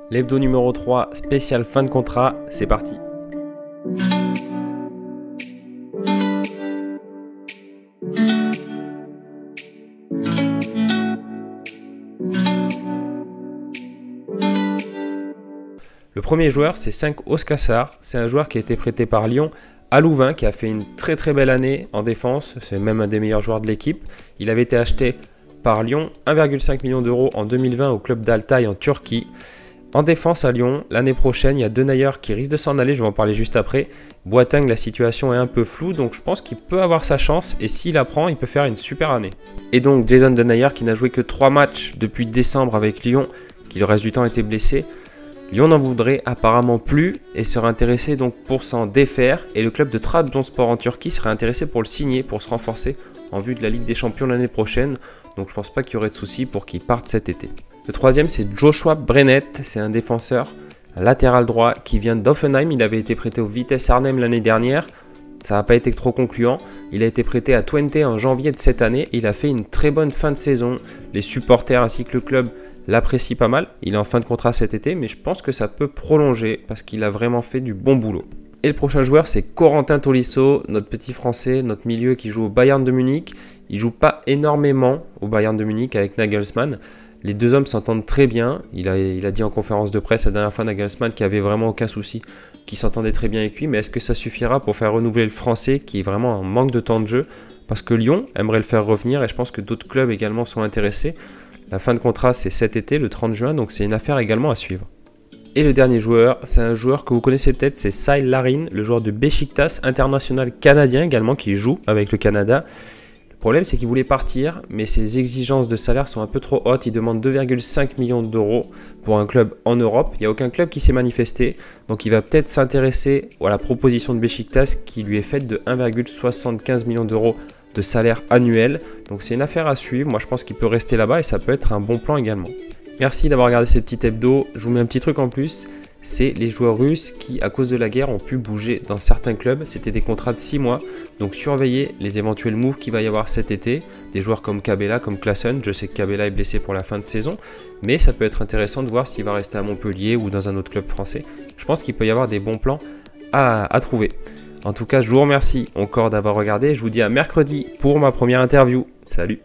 L'hebdo numéro 3, spécial fin de contrat, c'est parti. Le premier joueur, c'est 5 Oscassar. C'est un joueur qui a été prêté par Lyon à Louvain, qui a fait une très belle année en défense. C'est même un des meilleurs joueurs de l'équipe. Il avait été acheté par Lyon 1,5 million d'euros en 2020 au club d'Altay en Turquie. En défense à Lyon, l'année prochaine, il y a Denayer qui risque de s'en aller, je vais en parler juste après. Boateng, la situation est un peu floue, donc je pense qu'il peut avoir sa chance et s'il la prend, il peut faire une super année. Et donc Jason Denayer qui n'a joué que 3 matchs depuis décembre avec Lyon, qui le reste du temps était blessé. Lyon n'en voudrait apparemment plus et serait intéressé donc pour s'en défaire. Et le club de Trabzonspor en Turquie serait intéressé pour le signer, pour se renforcer en vue de la Ligue des Champions l'année prochaine. Donc je pense pas qu'il y aurait de soucis pour qu'il parte cet été. Le troisième, c'est Joshua Brennett. C'est un défenseur latéral droit qui vient d'Offenheim. Il avait été prêté au Vitesse Arnhem l'année dernière. Ça n'a pas été trop concluant. Il a été prêté à Twente en janvier de cette année. Il a fait une très bonne fin de saison. Les supporters ainsi que le club l'apprécient pas mal. Il est en fin de contrat cet été, mais je pense que ça peut prolonger parce qu'il a vraiment fait du bon boulot. Et le prochain joueur, c'est Corentin Tolisso, notre petit français, notre milieu qui joue au Bayern de Munich. Il joue pas énormément au Bayern de Munich avec Nagelsmann. Les deux hommes s'entendent très bien. Il a dit en conférence de presse la dernière fois Nagelsmann qu'il n'y avait vraiment aucun souci, qu'il s'entendait très bien avec lui. Mais est-ce que ça suffira pour faire renouveler le français qui est vraiment en manque de temps de jeu? Parce que Lyon aimerait le faire revenir et je pense que d'autres clubs également sont intéressés. La fin de contrat, c'est cet été, le 30 juin, donc c'est une affaire également à suivre. Et le dernier joueur, c'est un joueur que vous connaissez peut-être, c'est Saïd Larin, le joueur de Beşiktaş, international canadien également, qui joue avec le Canada. Le problème, c'est qu'il voulait partir, mais ses exigences de salaire sont un peu trop hautes. Il demande 2,5 millions d'euros pour un club en Europe. Il n'y a aucun club qui s'est manifesté, donc il va peut-être s'intéresser à la proposition de Beşiktaş qui lui est faite de 1,75 millions d'euros de salaire annuel. Donc c'est une affaire à suivre. Moi, je pense qu'il peut rester là-bas et ça peut être un bon plan également. Merci d'avoir regardé ces petits hebdos. Je vous mets un petit truc en plus. C'est les joueurs russes qui, à cause de la guerre, ont pu bouger dans certains clubs. C'était des contrats de 6 mois. Donc surveillez les éventuels moves qu'il va y avoir cet été. Des joueurs comme Kabela, comme Klaassen. Je sais que Kabela est blessé pour la fin de saison. Mais ça peut être intéressant de voir s'il va rester à Montpellier ou dans un autre club français. Je pense qu'il peut y avoir des bons plans à trouver. En tout cas, je vous remercie encore d'avoir regardé. Je vous dis à mercredi pour ma première interview. Salut!